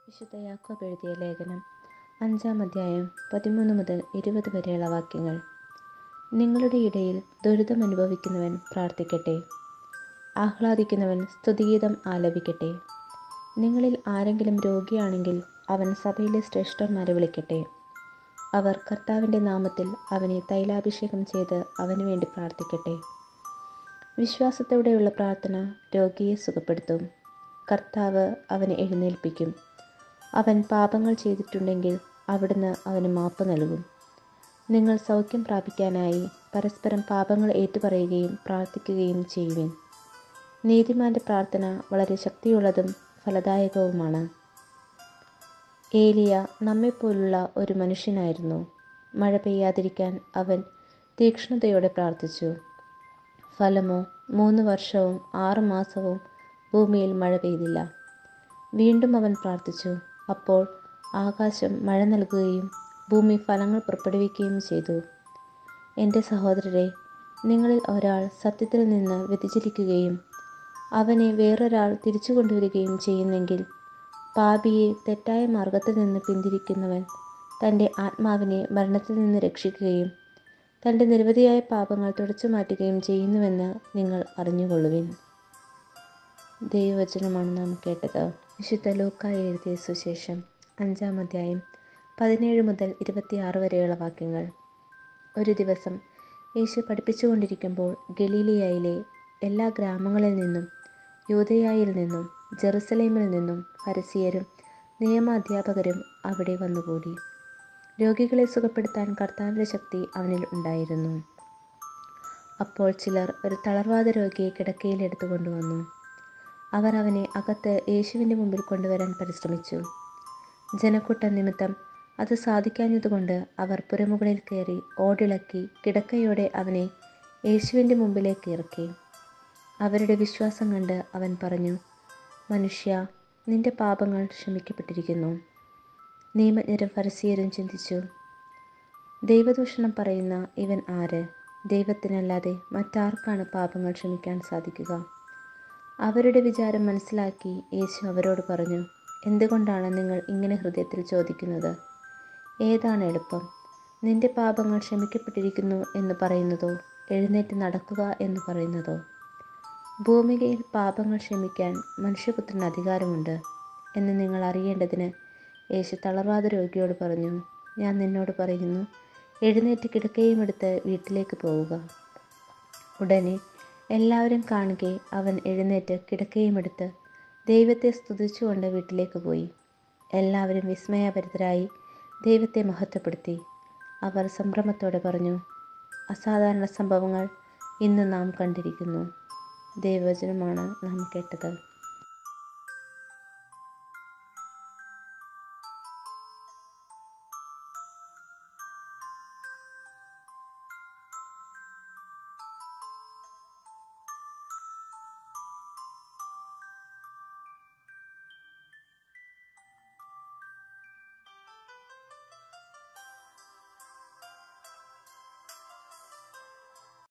വിശുദ്ധ യാക്കോബ് എഴുതിയ ലേഖനം 5-ാം അധ്യായം 13 മുതൽ 20 വരെയുള്ള വാക്യങ്ങൾ. നിങ്ങളുടെ ഇടയിൽ ദുരിതമനുഭവിക്കുന്നവൻ പ്രാർത്ഥിക്കട്ടെ, ആഹ്ലാദിക്കുന്നവൻ സ്തുതിഗീതം ആലപിക്കട്ടെ. നിങ്ങളിൽ ആരെങ്കിലും രോഗിയാണെങ്കിൽ അവൻ സഭയിലെ ശ്രേഷ്ഠന്മാരെ വിളിക്കട്ടെ. അവർ കർത്താവിൻ്റെ നാമത്തിൽ അവനെ തൈലാഭിഷേകം ചെയ്ത് അവന് വേണ്ടി പ്രാർത്ഥിക്കട്ടെ. വിശ്വാസത്തോടെയുള്ള പ്രാർത്ഥന രോഗിയെ സുഖപ്പെടുത്തും. കർത്താവ് അവനെ എഴുന്നേൽപ്പിക്കും. അവൻ പാപങ്ങൾ ചെയ്തിട്ടുണ്ടെങ്കിൽ അവിടുന്ന് അവന് മാപ്പ് നൽകും. നിങ്ങൾ സൗഖ്യം പ്രാപിക്കാനായി പരസ്പരം പാപങ്ങൾ ഏറ്റുപറയുകയും പ്രാർത്ഥിക്കുകയും ചെയ്യുവിൻ. നീതിമാന്റെ പ്രാർത്ഥന വളരെ ശക്തിയുള്ളതും ഫലദായകവുമാണ്. ഏലിയ നമ്മെപ്പോലുള്ള ഒരു മനുഷ്യനായിരുന്നു. മഴ പെയ്യാതിരിക്കാൻ അവൻ തീക്ഷ്ണതയോടെ പ്രാർത്ഥിച്ചു. ഫലമോ 3 വർഷവും 6 മാസവും ഭൂമിയിൽ മഴ പെയ്തില്ല. വീണ്ടും അവൻ പ്രാർത്ഥിച്ചു. അപ്പോൾ ആകാശം മഴ നൽകുകയും ഭൂമി ഫലങ്ങൾ പുറപ്പെടുവിക്കുകയും ചെയ്തു. എൻ്റെ സഹോദരരെ, നിങ്ങളിൽ ഒരാൾ സത്യത്തിൽ നിന്ന് വ്യതിചലിക്കുകയും അവനെ വേറൊരാൾ തിരിച്ചു കൊണ്ടുവരികയും ചെയ്യുന്നെങ്കിൽ, പാപിയെ തെറ്റായ മാർഗത്തിൽ നിന്ന് പിന്തിരിക്കുന്നവൻ തൻ്റെ ആത്മാവിനെ മരണത്തിൽ നിന്ന് രക്ഷിക്കുകയും തൻ്റെ നിരവധിയായ പാപങ്ങൾ തുടച്ചു മാറ്റുകയും ചെയ്യുന്നുവെന്ന് നിങ്ങൾ അറിഞ്ഞുകൊള്ളുവിൻ. ദൈവവചനമാണ് നാം കേട്ടത്. വിശുദ്ധ ലൂക്കാ എഴുതിയ സുവിശേഷം 5-ാം അധ്യായം 17 മുതൽ 26 വരെയുള്ള വാക്യങ്ങൾ. ഒരു ദിവസം യേശു പഠിപ്പിച്ചുകൊണ്ടിരിക്കുമ്പോൾ ഗലീലിയയിലെ എല്ലാ ഗ്രാമങ്ങളിൽ നിന്നും യൂദയായിൽ നിന്നും ജെറുസലേമിൽ നിന്നും ഫരിസേയരും നിയമാധ്യാപകരും അവിടെ വന്നുകൂടി. രോഗികളെ സുഖപ്പെടുത്താൻ കർത്താവിൻ്റെ ശക്തി അവനിൽ ഉണ്ടായിരുന്നു. അപ്പോൾ ചിലർ ഒരു തളർവാദ രോഗിയെ കിടക്കയിൽ എടുത്തുകൊണ്ടുവന്നു. അവർ അവനെ അകത്ത് യേശുവിൻ്റെ മുമ്പിൽ കൊണ്ടുവരാൻ പരിശ്രമിച്ചു. ജനക്കൂട്ടം നിമിത്തം അത് സാധിക്കാഞ്ഞതുകൊണ്ട് അവർ പുരമുകളിൽ കയറി ഓടിളക്കി കിടക്കയോടെ അവനെ യേശുവിൻ്റെ മുമ്പിലേക്ക് ഇറക്കി. അവരുടെ വിശ്വാസം കണ്ട് അവൻ പറഞ്ഞു, മനുഷ്യ, നിന്റെ പാപങ്ങൾ ക്ഷമിക്കപ്പെട്ടിരിക്കുന്നു. നിയമജ്ഞരും ഫരിസേയരും ചിന്തിച്ചു, ദൈവദൂഷണം പറയുന്ന ഇവൻ ആര്? ദൈവത്തിനല്ലാതെ മറ്റാർക്കാണ് പാപങ്ങൾ ക്ഷമിക്കാൻ സാധിക്കുക? അവരുടെ വിചാരം മനസ്സിലാക്കി യേശു അവരോട് പറഞ്ഞു, എന്തുകൊണ്ടാണ് നിങ്ങൾ ഇങ്ങനെ ഹൃദയത്തിൽ ചോദിക്കുന്നത്? ഏതാണ് എളുപ്പം, നിന്റെ പാപങ്ങൾ ക്ഷമിക്കപ്പെട്ടിരിക്കുന്നു എന്ന് പറയുന്നതോ എഴുന്നേറ്റ് നടക്കുക എന്ന് പറയുന്നതോ? ഭൂമികയിൽ പാപങ്ങൾ ക്ഷമിക്കാൻ മനുഷ്യപുത്രന് അധികാരമുണ്ട് എന്ന് നിങ്ങൾ അറിയേണ്ടതിന് യേശു തളർവാദ രോഗിയോട് പറഞ്ഞു, ഞാൻ നിന്നോട് പറയുന്നു, എഴുന്നേറ്റ് കിടക്കയും എടുത്ത് വീട്ടിലേക്ക് പോവുക. ഉടനെ എല്ലാവരും കാണുകെ അവൻ എഴുന്നേറ്റ് കിടക്കയുമെടുത്ത് ദൈവത്തെ സ്തുതിച്ചുകൊണ്ട് വീട്ടിലേക്ക് പോയി. എല്ലാവരും വിസ്മയഭരിതരായി ദൈവത്തെ മഹത്വപ്പെടുത്തി. അവർ സംഭ്രമത്തോടെ പറഞ്ഞു, അസാധാരണ സംഭവങ്ങൾ ഇന്ന് നാം കണ്ടിരിക്കുന്നു. ദൈവവചനമാണ് നാം കേട്ടത്.